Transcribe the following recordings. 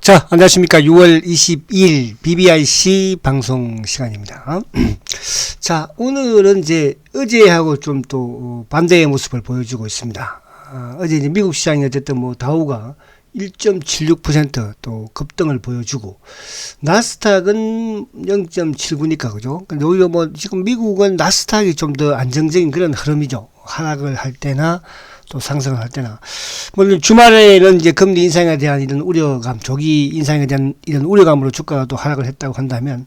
자, 안녕하십니까. 6월 22일 BBIC 방송 시간입니다. 자, 오늘은 이제 어제하고 좀 또 반대의 모습을 보여주고 있습니다. 어제 이제 미국 시장이 어쨌든 뭐 다우가 1.76% 또 급등을 보여주고, 나스닥은 0.79니까, 그죠? 근데 오히려 뭐 지금 미국은 나스닥이 좀 더 안정적인 그런 흐름이죠. 하락을 할 때나 또 상승을 할 때나. 물론 주말에는 이제 금리 인상에 대한 이런 우려감, 조기 인상에 대한 이런 우려감으로 주가가 또 하락을 했다고 한다면,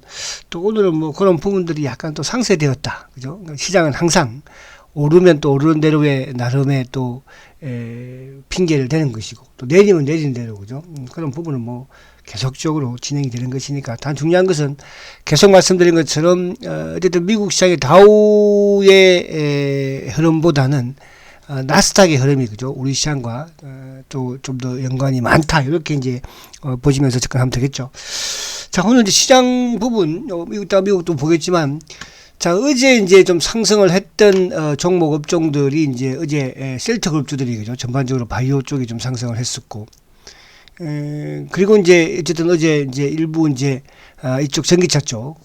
또 오늘은 뭐 그런 부분들이 약간 또 상쇄되었다. 그죠? 그러니까 시장은 항상 오르면 또 오르는 대로의 나름의 또 핑계를 대는 것이고, 또 내리면 내리는 대로, 그죠? 그런 부분은 뭐 계속적으로 진행이 되는 것이니까, 단 중요한 것은 계속 말씀드린 것처럼 어쨌든 미국 시장의 다우의 흐름보다는 나스닥의 흐름이, 그죠? 우리 시장과 또 좀 더 연관이 많다, 이렇게 이제 보시면서 접근하면 되겠죠. 자, 오늘 이제 시장 부분, 미국도 보겠지만, 자, 어제 이제 좀 상승을 했던 종목 업종들이 이제 어제 셀트그룹주들이, 그죠? 전반적으로 바이오 쪽이 좀 상승을 했었고, 그리고 이제 어쨌든 어제 이제 일부 이제 이쪽 전기차 쪽,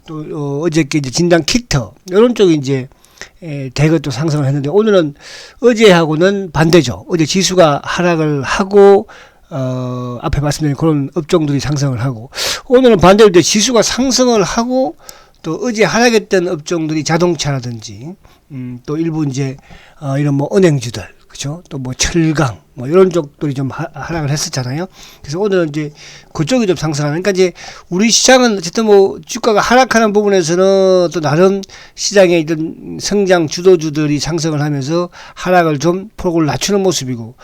또 어저께 이제 진단 키트 이런 쪽이 이제 대거 또 상승을 했는데, 오늘은 어제하고는 반대죠. 어제 지수가 하락을 하고 앞에 말씀드린 그런 업종들이 상승을 하고, 오늘은 반대로 이제 지수가 상승을 하고, 또 어제 하락했던 업종들이 자동차라든지 또 일부 이제 이런 뭐 은행주들, 그죠? 또 뭐 철강 뭐 이런 쪽들이 좀 하락을 했었잖아요. 그래서 오늘은 이제 그쪽이 좀 상승하는. 그러니까 이제 우리 시장은 어쨌든 뭐 주가가 하락하는 부분에서는 또 나름 시장의 이런 성장 주도주들이 상승을 하면서 하락을 좀 폭을 낮추는 모습이고,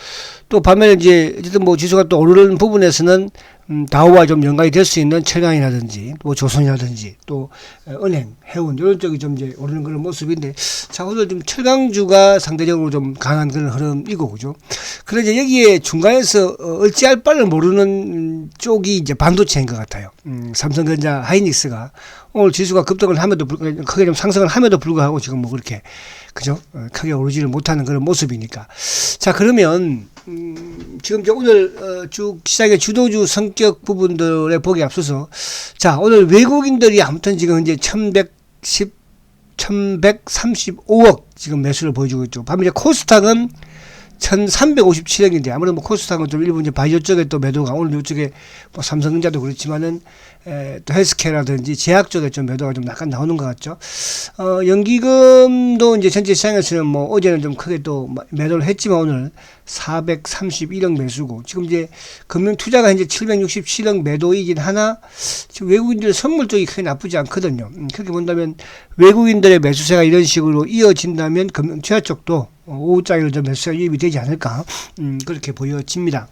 또 반면에 이제 어쨌든 뭐 지수가 또 오르는 부분에서는 다우와 좀 연관이 될 수 있는 철강이라든지 뭐 조선이라든지 또 은행, 해운 이런 쪽이 좀 이제 오르는 그런 모습인데, 자, 오늘 좀 철강주가 상대적으로 좀 강한 그런 흐름이고, 그죠? 그래서 이제 여기에 중간에서 어찌할 바를 모르는 쪽이 이제 반도체인 것 같아요. 삼성전자, 하이닉스가 오늘 지수가 급등을 함에도 불구하고, 크게 좀 상승을 함에도 불구하고 지금 뭐 그렇게, 그죠? 크게 오르지를 못하는 그런 모습이니까. 자, 그러면 지금 이제 오늘 시장의 주도주 성격 부분들에 보기에 앞서서, 자, 오늘 외국인들이 아무튼 지금 이제 1135억 지금 매수를 보여주고 있죠. 반면에 코스닥은 1357억인데, 아무래도 뭐 코스닥은 좀 일부 이제 바이오 쪽에 또 매도가, 오늘 이쪽에 뭐 삼성전자도 그렇지만은 또 헬스케어라든지 제약 쪽에 좀 매도가 좀 약간 나오는 것 같죠. 연기금도 이제 전체 시장에서는 뭐 어제는 좀 크게 또 매도를 했지만 오늘 431억 매수고, 지금 이제 금융 투자가 이제 767억 매도이긴 하나, 지금 외국인들 선물 쪽이 크게 나쁘지 않거든요. 그렇게 본다면 외국인들의 매수세가 이런 식으로 이어진다면 금융 투자 쪽도 오후장에는 좀 매수세가 유입이 되지 않을까, 그렇게 보여집니다.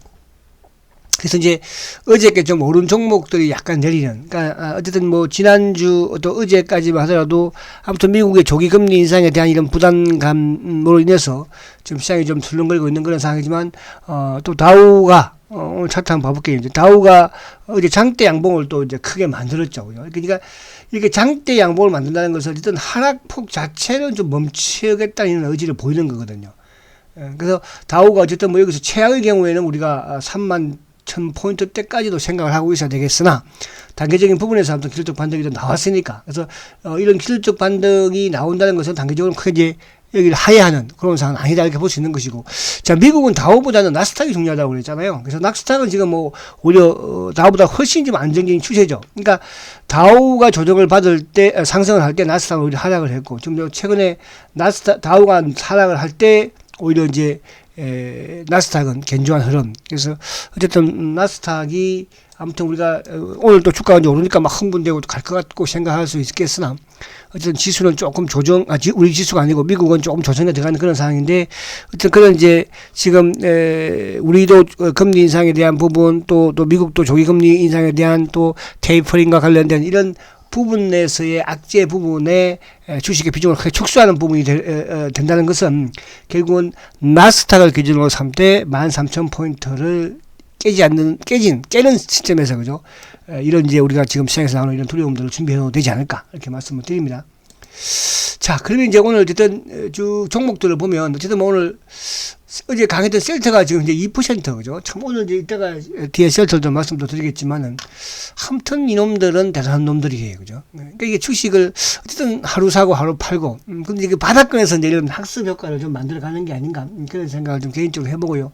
그래서 이제 어저께 좀 오른 종목들이 약간 내리는, 그러니까 어쨌든 뭐 지난주 또 어제까지만 하더라도 아무튼 미국의 조기 금리 인상에 대한 이런 부담감으로 인해서 지금 시장이 좀 출렁거리고 있는 그런 상황이지만, 또 다우가 오늘 차트 한번 봐볼게요. 이제 다우가 어제 장대 양봉을 또 이제 크게 만들었죠. 그러니까 이렇게 장대 양봉을 만든다는 것은 어쨌든 하락폭 자체는 좀 멈추겠다는 의지를 보이는 거거든요. 그래서 다우가 어쨌든 뭐 여기서 최악의 경우에는 우리가 31,000포인트 때까지도 생각을 하고 있어야 되겠으나, 단계적인 부분에서 아무튼 기술적 반등이 좀 나왔으니까, 그래서 이런 기술적 반등이 나온다는 것은 단계적으로 크게 이제 여기를 하회하는 그런 상황은 아니다, 이렇게 볼 수 있는 것이고, 자, 미국은 다우보다는 나스닥이 중요하다고 그랬잖아요. 그래서 나스닥은 지금 뭐 오히려 다우보다 훨씬 좀 안정적인 추세죠. 그러니까 다우가 조정을 받을 때, 상승을 할 때 나스닥은 오히려 하락을 했고, 지금 최근에 다우가 하락을 할 때 오히려 이제 나스닥은 견조한 흐름. 그래서 어쨌든 나스닥이 아무튼 우리가 오늘 또 주가가 이제 오르니까 막 흥분되고 갈 것 같고 생각할 수 있겠으나, 어쨌든 지수는 조금 우리 지수가 아니고 미국은 조금 조정에 들어가는 그런 상황인데, 어쨌든 그런 이제 지금 우리도 금리 인상에 대한 부분, 또 미국도 조기 금리 인상에 대한 또 테이퍼링과 관련된 이런 부분에서의 악재 부분에 주식의 비중을 크게 축소하는 부분이 된다는 것은, 결국은 나스닥을 기준으로 삼 때 13,000포인트를 깨는 시점에서, 그죠? 이런 이제 우리가 지금 시장에서 나오는 이런 두려움들을 준비해도 되지 않을까, 이렇게 말씀을 드립니다. 자, 그러면 이제 오늘 어쨌든 종목들을 보면, 어쨌든 뭐 오늘 어제 강했던 셀트가 지금 이제 2% 그죠? 참 오늘 이제 이따가 뒤에 셀트도 말씀도 드리겠지만은 아무튼 이놈들은 대단한 놈들이에요, 그죠? 그러니까 이게 주식을 어쨌든 하루 사고 하루 팔고, 근데 이게 바닥권에서 이제 이런 학습 효과를 좀 만들어가는 게 아닌가 그런 생각을 좀 개인적으로 해보고요.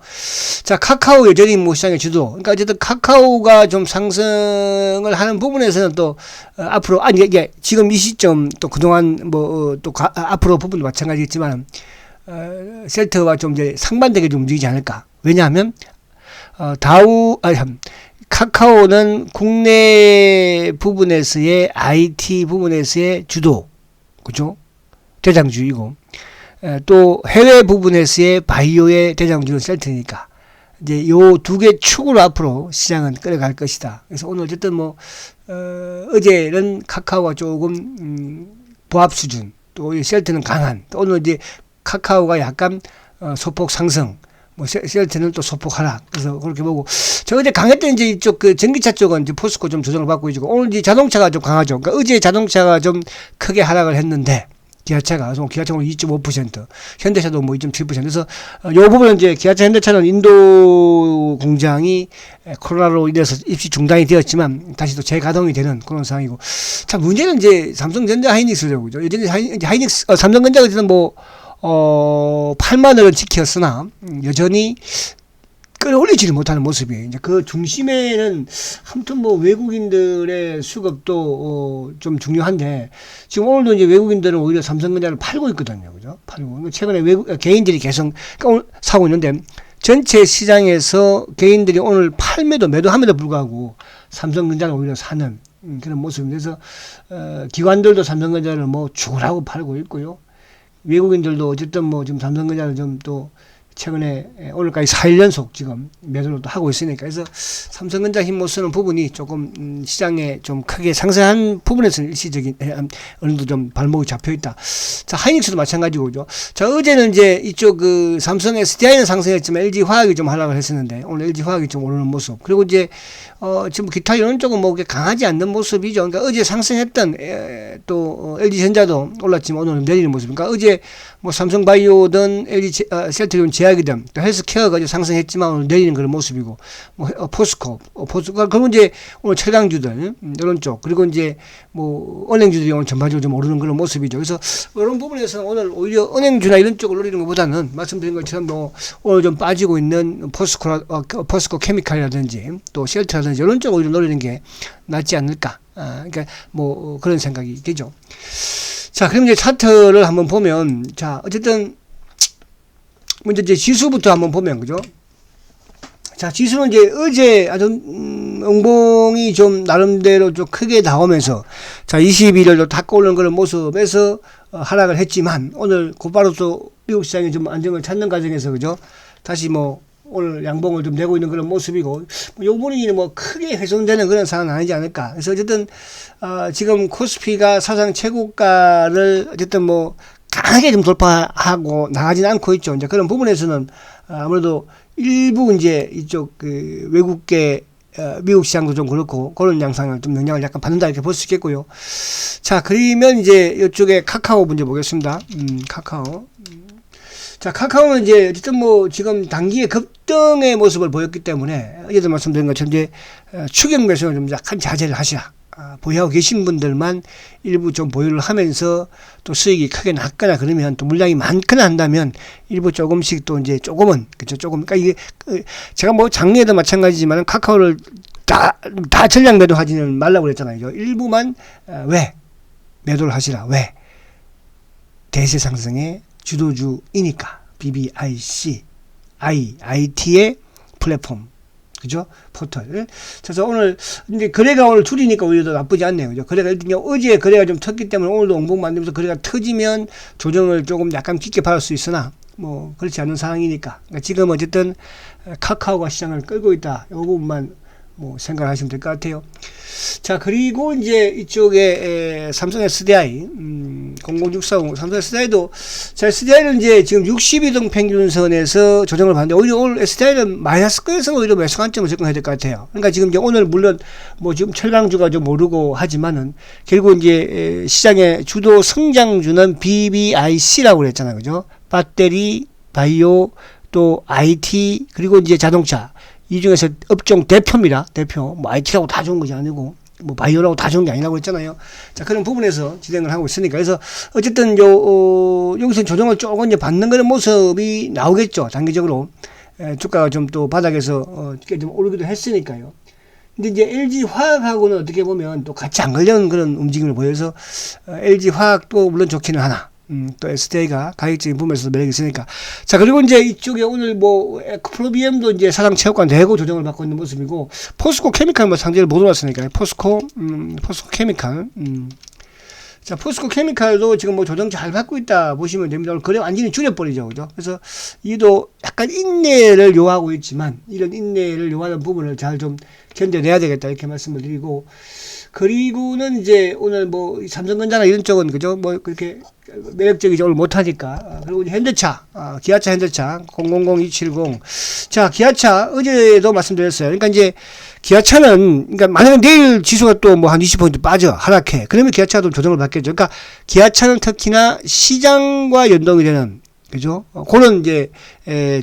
자, 카카오 여전히 뭐 시장의 주도. 그러니까 어쨌든 카카오가 좀 상승을 하는 부분에서는 또 앞으로 아니 이게 지금 이 시점 또 그동안 뭐 또 앞으로 부분도 마찬가지겠지만. 셀트와 좀 이제 상반되게 좀 움직이지 않을까. 왜냐하면, 카카오는 국내 부분에서의 IT 부분에서의 주도, 그죠? 대장주이고, 또 해외 부분에서의 바이오의 대장주는 셀트니까. 이제 요 두 개 축으로 앞으로 시장은 끌어갈 것이다. 그래서 오늘 어쨌든 뭐, 어제는 카카오가 조금, 보합 수준, 또 셀트는 강한, 또 오늘 이제 카카오가 약간 소폭 상승, 뭐 셀트는 또 소폭 하락. 그래서 그렇게 보고 저 어제 강했던 이제 이쪽 그 전기차 쪽은 이제 포스코 좀 조정을 받고 있고 오늘 이제 자동차가 좀 강하죠. 그러니까 어제 자동차가 좀 크게 하락을 했는데 기아차가 오늘 2.5%, 현대차도 뭐 2.7%. 그래서 요 부분은 이제 기아차, 현대차는 인도 공장이 코로나로 인해서 입시 중단이 되었지만 다시 또 재가동이 되는 그런 상황이고. 자, 문제는 이제 삼성전자, 하이닉스죠, 그죠? 예전에 하이닉스, 삼성전자가 어쨌든 뭐 8만 원을 지켰으나 여전히 끌어올리지를 못하는 모습이에요. 이제 그 중심에는 아무튼 뭐 외국인들의 수급도 좀 중요한데 지금 오늘도 이제 외국인들은 오히려 삼성전자를 팔고 있거든요, 그죠? 팔고 최근에 개인들이 계속 오늘 사고 있는데 전체 시장에서 개인들이 오늘 매도함에도 불구하고 삼성전자를 오히려 사는 그런 모습입니다. 그래서 기관들도 삼성전자를 뭐 죽으라고 팔고 있고요. 외국인들도 어쨌든 뭐 지금 삼성전자를 좀 또 최근에 오늘까지 4일 연속 지금 매도를 또 하고 있으니까 그래서 삼성전자 힘 못 쓰는 부분이 조금 시장에 좀 크게 상승한 부분에서는 일시적인 어느 정도 좀 발목이 잡혀 있다. 자, 하이닉스도 마찬가지고죠. 자, 어제는 이제 이쪽 그 삼성 SDI는 상승했지만 LG 화학이 좀 하락을 했었는데 오늘 LG 화학이 좀 오르는 모습. 그리고 이제 지금 기타 이런 쪽은 뭐 강하지 않는 모습이죠. 그러니까 어제 상승했던 또 LG 전자도 올랐지만 오늘은 내리는 모습. 그러니까 어제 뭐 삼성바이오든 LG 셀트리온 제약이든 또 헬스케어가 상승했지만 오늘 내리는 그런 모습이고 뭐 포스코 그리고 이제 오늘 철강주들 이런 쪽 그리고 이제 뭐 은행주들이 오늘 전반적으로 좀 오르는 그런 모습이죠. 그래서 이런 부분에서는 오늘 오히려 은행주나 이런 쪽을 노리는 것보다는 말씀드린 것처럼 뭐 오늘 좀 빠지고 있는 포스코 케미칼이라든지 또 셀트라든지 이런 쪽을 오히려 노리는 게 낫지 않을까. 그러니까 뭐 그런 생각이 있겠죠. 자, 그럼 이제 차트를 한번 보면, 자, 어쨌든, 먼저 이제 지수부터 한번 보면, 그죠? 자, 지수는 이제 어제 아주, 음봉이 좀 나름대로 좀 크게 나오면서, 자, 21일도 닦고 오는 그런 모습에서 하락을 했지만, 오늘 곧바로 또 미국 시장이 좀 안정을 찾는 과정에서, 그죠? 다시 뭐, 오늘 양봉을 좀 내고 있는 그런 모습이고, 요 부분이 뭐 크게 훼손되는 그런 상황은 아니지 않을까. 그래서 어쨌든, 지금 코스피가 사상 최고가를 어쨌든 뭐 강하게 좀 돌파하고 나가지는 않고 있죠. 이제 그런 부분에서는 아무래도 일부 이제 이쪽 그 외국계 미국 시장도 좀 그렇고 그런 양상을 좀 영향을 약간 받는다 이렇게 볼 수 있겠고요. 자, 그러면 이제 이쪽에 카카오 문제 보겠습니다. 카카오. 자, 카카오는 이제 어쨌든 뭐 지금 단기에 급등의 모습을 보였기 때문에 어제도 말씀드린 것처럼 이제 추격 매수를 좀 약간 자제를 하시라. 보유하고 계신 분들만 일부 좀 보유를 하면서 또 수익이 크게 났거나 그러면 또 물량이 많거나 한다면 일부 조금씩 또 이제 조금은 그죠 조금 그러니까 이게 제가 뭐 작년에도 마찬가지지만 카카오를 다 전량 매도하지는 말라고 그랬잖아요. 일부만 왜 매도를 하시라. 왜 대세 상승의 주도주이니까 BBIC, IT의 플랫폼, 그죠? 포털. 그래서 오늘 이제 거래가 오늘 줄이니까 오히려 더 나쁘지 않네요, 그죠? 거래가 어제 거래가 좀 텄기 때문에 오늘도 옹봉 만들면서 거래가 터지면 조정을 조금 약간 깊게 받을 수 있으나 뭐 그렇지 않은 상황이니까. 그러니까 지금 어쨌든 카카오가 시장을 끌고 있다. 이 부분만 뭐 생각하시면 될 것 같아요. 자, 그리고 이제 이쪽에 삼성 SDI 00640 삼성 SDI도 자, SDI는 이제 지금 62등 평균선에서 조정을 받는데 오히려 오늘 SDI는 마이너스권에서 오히려 매수 관점을 접근해야 될 것 같아요. 그러니까 지금 이제 오늘 물론 뭐 지금 철강주가 좀 오르고 하지만은 결국 이제 시장의 주도 성장주는 BBIC라고 그랬잖아요, 그죠? 배터리, 바이오, 또 IT, 그리고 이제 자동차. 이 중에서 업종 대표입니다. 대표. 뭐 IT라고 다 좋은 것이 아니고, 뭐 바이오라고 다 좋은 게 아니라고 했잖아요. 자, 그런 부분에서 진행을 하고 있으니까. 그래서 어쨌든 여기서 조정을 조금 이제 받는 그런 모습이 나오겠죠. 단기적으로. 주가가 좀 또 바닥에서 좀 오르기도 했으니까요. 근데 이제 LG 화학하고는 어떻게 보면 또 같이 안 걸려는 그런 움직임을 보여서 LG 화학도 물론 좋기는 하나. 또 SDI가 가격적인 부분에서 매력이 있으니까. 자, 그리고 이제 이쪽에 오늘 뭐, 프로비엠도 이제 사상 체육관 대고 조정을 받고 있는 모습이고, 포스코 케미칼 뭐 상대를 못 올랐으니까, 포스코 케미칼, 자, 포스코 케미칼도 지금 뭐 조정 잘 받고 있다 보시면 됩니다. 오늘 거래 완전히 줄여버리죠. 그죠? 그래서 이도 약간 인내를 요하고 있지만, 이런 인내를 요하는 부분을 잘 좀 견뎌내야 되겠다. 이렇게 말씀을 드리고, 그리고는 이제 오늘 뭐 삼성전자나 이런 쪽은 그죠? 뭐 그렇게 매력적이지 오늘 못하니까. 그리고 이제 현대차, 기아차 현대차 000270. 자, 기아차 어제도 말씀드렸어요. 그러니까 이제 기아차는 그러니까 만약에 내일 지수가 또 뭐 한 20% 빠져 하락해. 그러면 기아차도 조정을 받겠죠. 그러니까 기아차는 특히나 시장과 연동이 되는 그죠? 그런 이제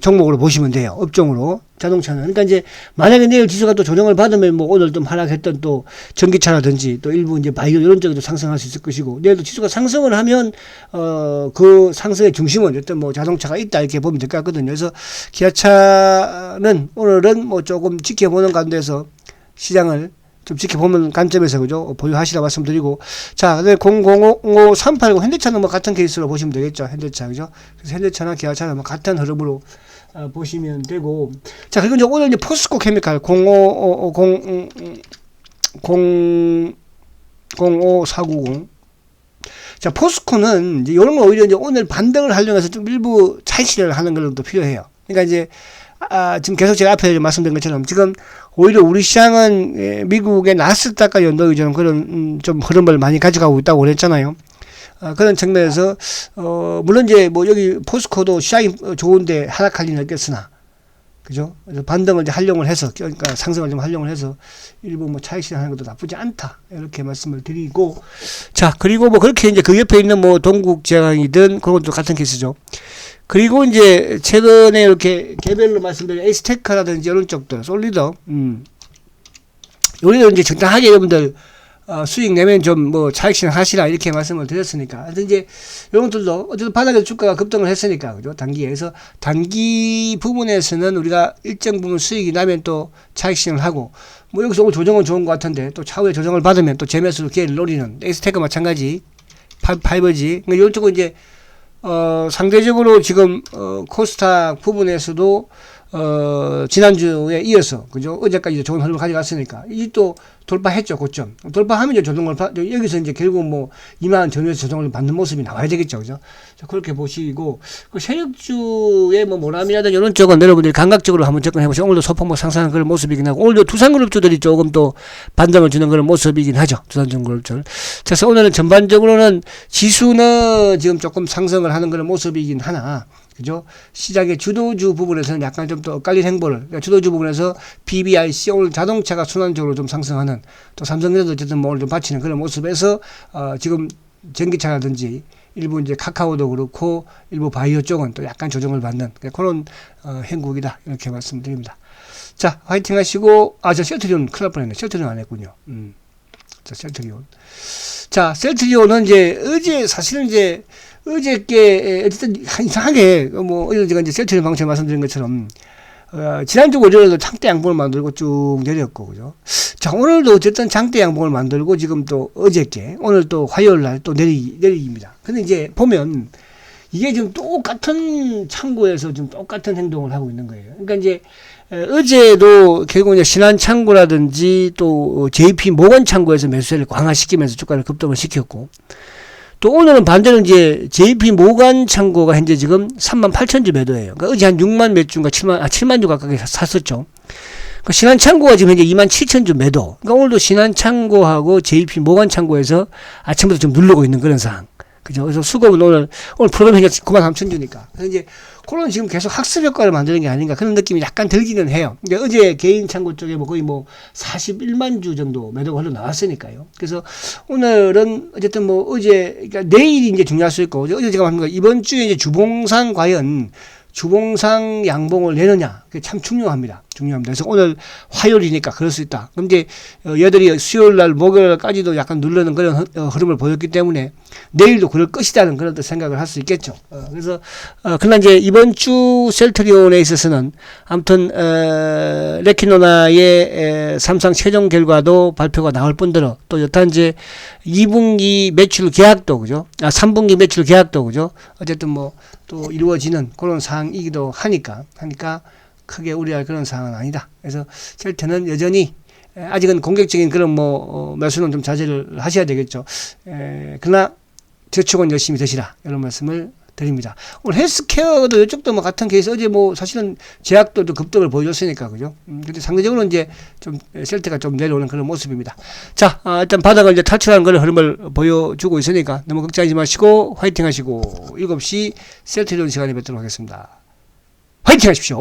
종목으로 보시면 돼요. 업종으로. 자동차는. 그러니까 이제 만약에 내일 지수가 또 조정을 받으면 뭐 오늘 좀 하락했던 또 전기차라든지 또 일부 이제 바이오 이런 쪽에도 상승할 수 있을 것이고 내일도 지수가 상승을 하면 그 상승의 중심은 어떤 뭐 자동차가 있다 이렇게 보면 될 것 같거든요. 그래서 기아차는 오늘은 뭐 조금 지켜보는 가운데서 시장을 좀 지켜보는 관점에서 그죠 보유하시라 말씀드리고 자, 005380 현대차는 뭐 같은 케이스로 보시면 되겠죠. 현대차 그죠? 그래서 현대차나 기아차는 뭐 같은 흐름으로 보시면 되고 자, 그리고 이제 오늘 이제 포스코 케미칼 05490 자, 포스코는 이제 이런 거 오히려 이제 오늘 반등을 하려고 해서 좀 일부 차익실현을 하는 걸로 또 필요해요. 그러니까 이제 지금 계속 제가 앞에 말씀드린 것처럼 지금 오히려 우리 시장은 미국의 나스닥과 연동이 좀 그런 좀 흐름을 많이 가져가고 있다고 그랬잖아요. 그런 측면에서 물론 이제 뭐 여기 포스코도 시장이 좋은데 하락할 리는 없겠으나 그죠? 반등을 이제 활용을 해서 그러니까 상승을 좀 활용을 해서 일부 뭐 차익 실현하는 것도 나쁘지 않다 이렇게 말씀을 드리고 자, 그리고 뭐 그렇게 이제 그 옆에 있는 뭐 동국제약이든 그런 것도 같은 케이스죠. 그리고 이제 최근에 이렇게 개별로 말씀드린 에이스테크라든지 이런 쪽들 솔리더 여기도 이제 적당하게 여러분들 수익 내면 좀 뭐 차익 실현 하시라 이렇게 말씀을 드렸으니까 그래서 이제 이런 것들도 어쨌든 바닥에서 주가가 급등을 했으니까 그죠 단기에서 단기 부분에서는 우리가 일정 부분 수익이 나면 또 차익 실현을 하고 뭐 여기서 오늘 조정은 좋은 것 같은데 또 차후에 조정을 받으면 또 재매수 기회를 노리는 에이스테크 마찬가지 파이버지 그러니까 이런 쪽은 이제 상대적으로 지금 코스닥 부분에서도 지난주에 이어서 그죠 어제까지 좋은 흐름을 가져갔으니까 이 또 돌파했죠 고점 돌파하면 이제 조정을 여기서 이제 결국 뭐 2만 전후에서 조정을 받는 모습이 나와야 되겠죠 그죠 자, 그렇게 보시고 그 세력주의 뭐 모나미라든지 이런 쪽은 여러분들이 감각적으로 한번 접근해 보시고 오늘도 소폭 상승하는 그런 모습이긴 하고 오늘도 두산그룹주들이 조금 또 반등을 주는 그런 모습이긴 하죠 두산그룹주들 그래서 오늘은 전반적으로는 지수는 지금 조금 상승을 하는 그런 모습이긴 하나 그죠? 시장의 주도주 부분에서는 약간 좀 더 엇갈린 행보를, 그러니까 주도주 부분에서 BBIC, 오늘 자동차가 순환적으로 좀 상승하는, 또 삼성전자도 어쨌든 뭐 오늘 좀 받치는 그런 모습에서, 지금 전기차라든지, 일부 이제 카카오도 그렇고, 일부 바이오 쪽은 또 약간 조정을 받는, 그런, 행국이다. 이렇게 말씀드립니다. 자, 화이팅 하시고, 저 셀트리온 큰일 날 뻔했네. 셀트리온 안 했군요. 자, 셀트리온. 자, 셀트리온은 이제, 사실은 이제, 어저께 어쨌든 이상하게 뭐 어제 제가 이제 셀트리온 방송에 말씀드린 것처럼 지난주 월요일에도 장대 양봉을 만들고 쭉 내렸고 그죠. 자, 오늘도 어쨌든 장대 양봉을 만들고 지금 또 어저께 오늘 또 화요일 날 또 내리기입니다. 근데 이제 보면 이게 지금 똑같은 창구에서 지금 똑같은 행동을 하고 있는 거예요. 그러니까 이제 어제도 결국 이제 신한창구라든지 또 JP 모건 창구에서 매수세를 강화시키면서 주가를 급등을 시켰고 또 오늘은 반대로 이제 JP 모간 창고가 현재 지금 38,000주 매도예요. 그러니까 어제 한 6만 몇 주인가 7만 주 가까이 샀었죠. 그러니까 신한 창고가 지금 현재 27,000주 매도. 그러니까 오늘도 신한 창고하고 JP 모간 창고에서 아침부터 좀 누르고 있는 그런 상황. 그죠? 그래서 수급은 오늘 프로그램 현재 93,000주니까. 그래서 이제 그런 지금 계속 학습 효과를 만드는 게 아닌가 그런 느낌이 약간 들기는 해요. 근데 어제 개인 창고 쪽에 뭐 거의 뭐 41만 주 정도 매도가 흘러 나왔으니까요. 그래서 오늘은 어쨌든 뭐 어제, 그러니까 내일이 이제 중요할 수 있고 어제 제가 말한 거 이번 주에 이제 주봉상 과연 주봉상 양봉을 내느냐, 그게 참 중요합니다. 중요합니다. 그래서 오늘 화요일이니까 그럴 수 있다. 그럼 이제 얘들이 수요일 날, 목요일 날까지도 약간 누르는 그런 흐름을 보였기 때문에 내일도 그럴 것이라는 그런 생각을 할 수 있겠죠. 그래서 그러나 이제 이번 주 셀트리온에 있어서는 아무튼 레키노나의 삼상 최종 결과도 발표가 나올 뿐더러 또 여타 이제 2분기 매출 계약도 그죠? 3분기 매출 계약도 그죠? 어쨌든 뭐 또 이루어지는 그런 상황이기도 하니까 크게 우려할 그런 상황은 아니다. 그래서 셀트는 여전히 아직은 공격적인 그런 뭐 매수는 좀 자제를 하셔야 되겠죠. 그러나 저축은 열심히 드시라 이런 말씀을 드립니다. 오늘 헬스케어도 이쪽도 뭐 같은 케이스 어제 뭐 사실은 제약도 급등을 보여줬으니까 그죠. 근데 상대적으로 이제 좀 셀트가 좀 내려오는 그런 모습입니다. 자, 일단 바닥을 이제 탈출하는 그런 흐름을 보여주고 있으니까 너무 걱정하지 마시고 화이팅 하시고 7시 셀트리온 시간에 뵙도록 하겠습니다. 화이팅 하십시오.